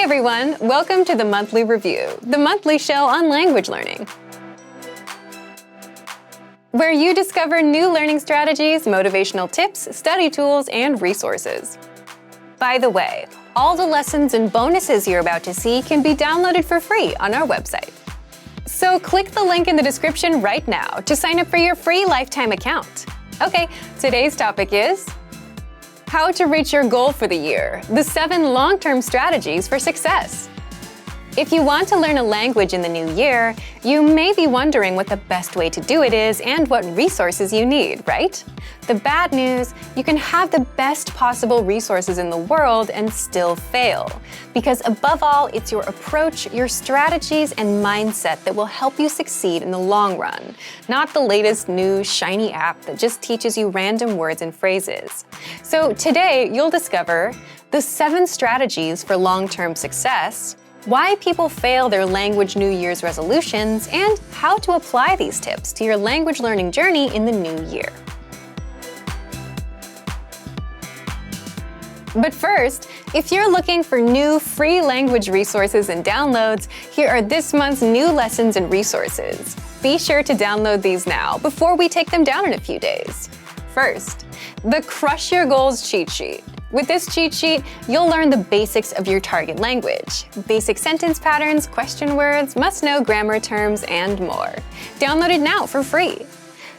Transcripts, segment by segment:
Hey everyone, welcome to the Monthly Review, the monthly show on language learning, where you discover new learning strategies, motivational tips, study tools, and resources. By the way, all the lessons and bonuses you're about to see can be downloaded for free on our website. So click the link in the description right now to sign up for your free lifetime account. Okay, today's topic is how to reach your goal for the year, the 7 long-term strategies for success. If you want to learn a language in the new year, you may be wondering what the best way to do it is and what resources you need, right? The bad news, you can have the best possible resources in the world and still fail. Because above all, it's your approach, your strategies, and mindset that will help you succeed in the long run, not the latest new shiny app that just teaches you random words and phrases. So today, you'll discover the 7 strategies for long-term success, why people fail their language New Year's resolutions, and how to apply these tips to your language learning journey in the new year. But first, if you're looking for new free language resources and downloads, here are this month's new lessons and resources. Be sure to download these now before we take them down in a few days. First, the Crush Your Goals cheat sheet. With this cheat sheet, you'll learn the basics of your target language, basic sentence patterns, question words, must-know grammar terms, and more. Download it now for free.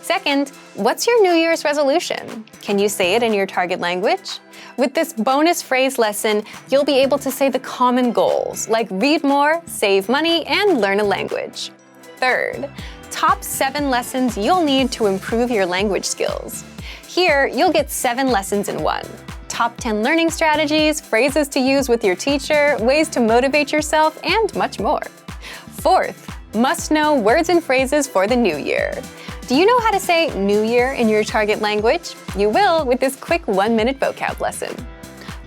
Second, what's your New Year's resolution? Can you say it in your target language? With this bonus phrase lesson, you'll be able to say the common goals, like read more, save money, and learn a language. Third, top 7 lessons you'll need to improve your language skills. Here, you'll get 7 lessons in one. Top 10 learning strategies, phrases to use with your teacher, ways to motivate yourself, and much more. Fourth, must-know words and phrases for the new year. Do you know how to say New Year in your target language? You will with this quick 1-minute vocab lesson.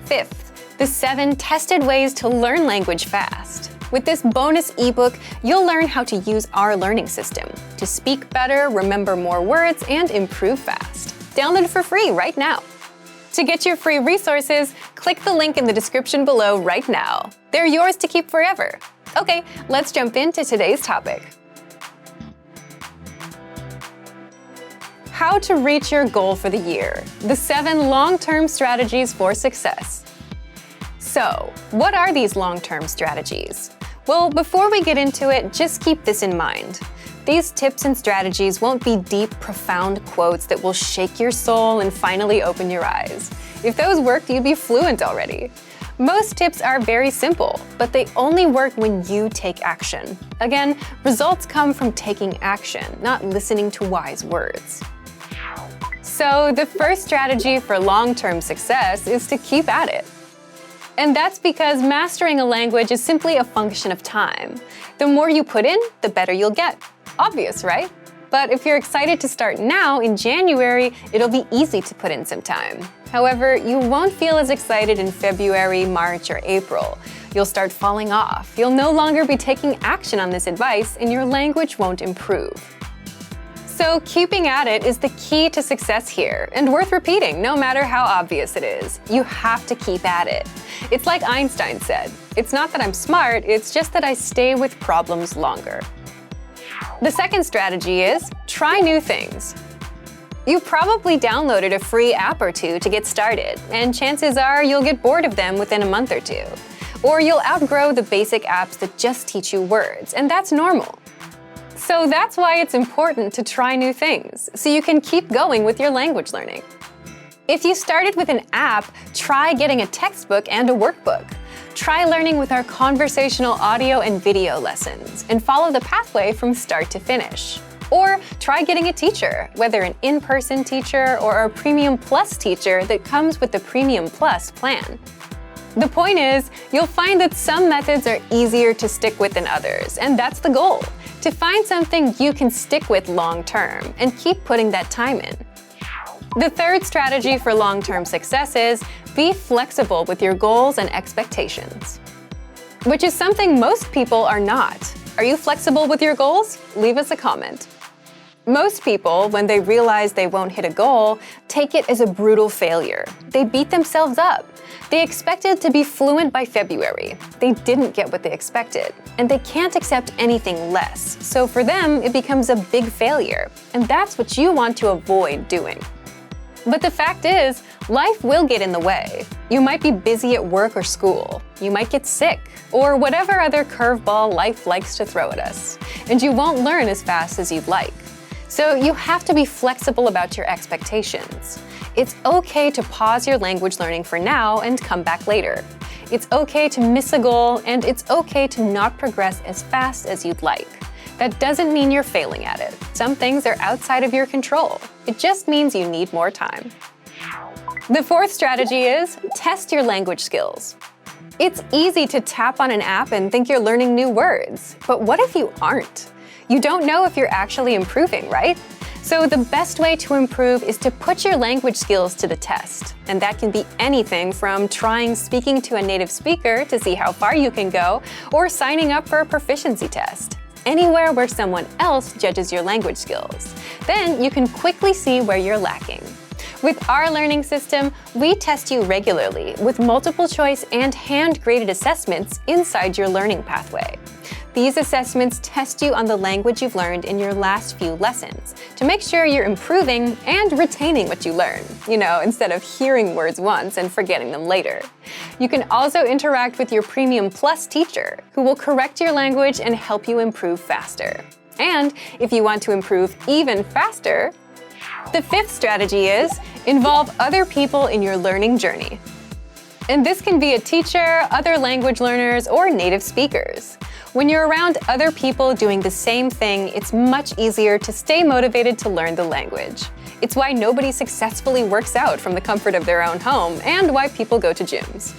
Fifth, the 7 tested ways to learn language fast. With this bonus ebook, you'll learn how to use our learning system to speak better, remember more words, and improve fast. Download it for free right now. To get your free resources, click the link in the description below right now. They're yours to keep forever. Okay, let's jump into today's topic. How to reach your goal for the year, the 7 long-term strategies for success. So, what are these long-term strategies? Well, before we get into it, just keep this in mind. These tips and strategies won't be deep, profound quotes that will shake your soul and finally open your eyes. If those worked, you'd be fluent already. Most tips are very simple, but they only work when you take action. Again, results come from taking action, not listening to wise words. So the first strategy for long-term success is to keep at it. And that's because mastering a language is simply a function of time. The more you put in, the better you'll get. Obvious, right? But if you're excited to start now, in January, it'll be easy to put in some time. However, you won't feel as excited in February, March, or April. You'll start falling off. You'll no longer be taking action on this advice, and your language won't improve. So keeping at it is the key to success here, and worth repeating no matter how obvious it is. You have to keep at it. It's like Einstein said, "It's not that I'm smart, it's just that I stay with problems longer." The second strategy is try new things. You probably downloaded a free app or two to get started, and chances are you'll get bored of them within a month or two. Or you'll outgrow the basic apps that just teach you words, and that's normal. So that's why it's important to try new things, so you can keep going with your language learning. If you started with an app, try getting a textbook and a workbook. Try learning with our conversational audio and video lessons, and follow the pathway from start to finish. Or try getting a teacher, whether an in-person teacher or a Premium Plus teacher that comes with the Premium Plus plan. The point is, you'll find that some methods are easier to stick with than others, and that's the goal, to find something you can stick with long-term and keep putting that time in. The third strategy for long-term success is be flexible with your goals and expectations, which is something most people are not. Are you flexible with your goals? Leave us a comment. Most people, when they realize they won't hit a goal, take it as a brutal failure. They beat themselves up. They expected to be fluent by February. They didn't get what they expected, and they can't accept anything less. So for them, it becomes a big failure, and that's what you want to avoid doing. But the fact is, life will get in the way. You might be busy at work or school. You might get sick, or whatever other curveball life likes to throw at us. And you won't learn as fast as you'd like. So you have to be flexible about your expectations. It's okay to pause your language learning for now and come back later. It's okay to miss a goal, and it's okay to not progress as fast as you'd like. That doesn't mean you're failing at it. Some things are outside of your control. It just means you need more time. The fourth strategy is test your language skills. It's easy to tap on an app and think you're learning new words, but what if you aren't? You don't know if you're actually improving, right? So the best way to improve is to put your language skills to the test. And that can be anything from trying speaking to a native speaker to see how far you can go, or signing up for a proficiency test. Anywhere where someone else judges your language skills. Then you can quickly see where you're lacking. With our learning system, we test you regularly with multiple choice and hand-graded assessments inside your learning pathway. These assessments test you on the language you've learned in your last few lessons to make sure you're improving and retaining what you learn, instead of hearing words once and forgetting them later. You can also interact with your Premium Plus teacher, who will correct your language and help you improve faster. And if you want to improve even faster, the fifth strategy is involve other people in your learning journey. And this can be a teacher, other language learners, or native speakers. When you're around other people doing the same thing, it's much easier to stay motivated to learn the language. It's why nobody successfully works out from the comfort of their own home, and why people go to gyms.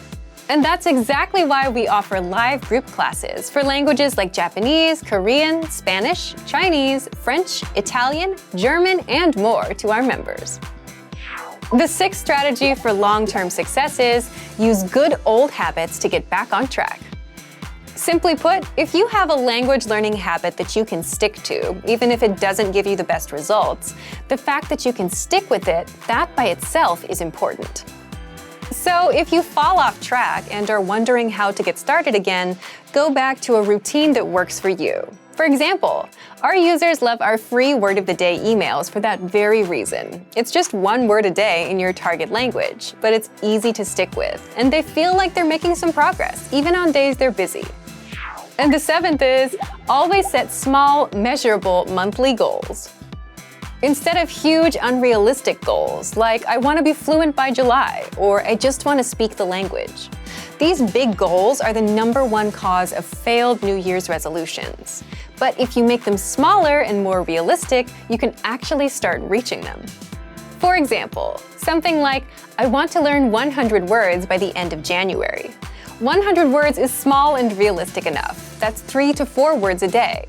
And that's exactly why we offer live group classes for languages like Japanese, Korean, Spanish, Chinese, French, Italian, German, and more to our members. The sixth strategy for long-term success is use good old habits to get back on track. Simply put, if you have a language learning habit that you can stick to, even if it doesn't give you the best results, the fact that you can stick with it, that by itself is important. So if you fall off track and are wondering how to get started again, go back to a routine that works for you. For example, our users love our free Word of the Day emails for that very reason. It's just one word a day in your target language, but it's easy to stick with, and they feel like they're making some progress, even on days they're busy. And the seventh is always set small, measurable monthly goals. Instead of huge, unrealistic goals, like I want to be fluent by July, or I just want to speak the language. These big goals are the #1 cause of failed New Year's resolutions. But if you make them smaller and more realistic, you can actually start reaching them. For example, something like, I want to learn 100 words by the end of January. 100 words is small and realistic enough. That's 3 to 4 words a day.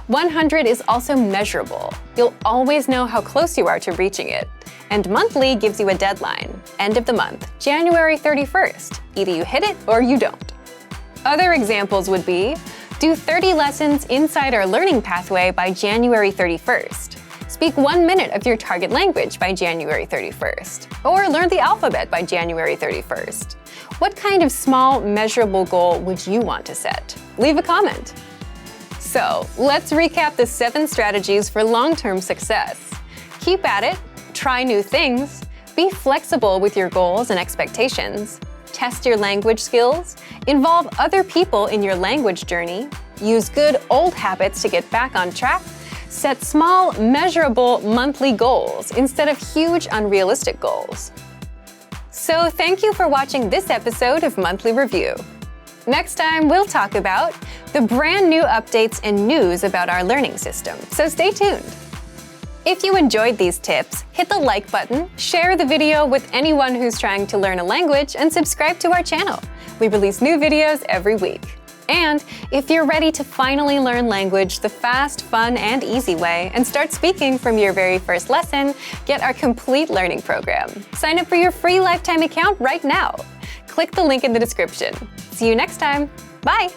100 is also measurable. You'll always know how close you are to reaching it. And monthly gives you a deadline, end of the month, January 31st. Either you hit it or you don't. Other examples would be, do 30 lessons inside our learning pathway by January 31st. Speak 1 minute of your target language by January 31st. Or learn the alphabet by January 31st. What kind of small, measurable goal would you want to set? Leave a comment. So, let's recap the 7 strategies for long-term success. Keep at it, try new things, be flexible with your goals and expectations, test your language skills, involve other people in your language journey, use good old habits to get back on track, set small, measurable monthly goals instead of huge, unrealistic goals. So thank you for watching this episode of Monthly Review. Next time, we'll talk about the brand new updates and news about our learning system, so stay tuned. If you enjoyed these tips, hit the like button, share the video with anyone who's trying to learn a language, and subscribe to our channel. We release new videos every week. And if you're ready to finally learn language the fast, fun, and easy way and start speaking from your very first lesson, get our complete learning program. Sign up for your free lifetime account right now. Click the link in the description. See you next time. Bye!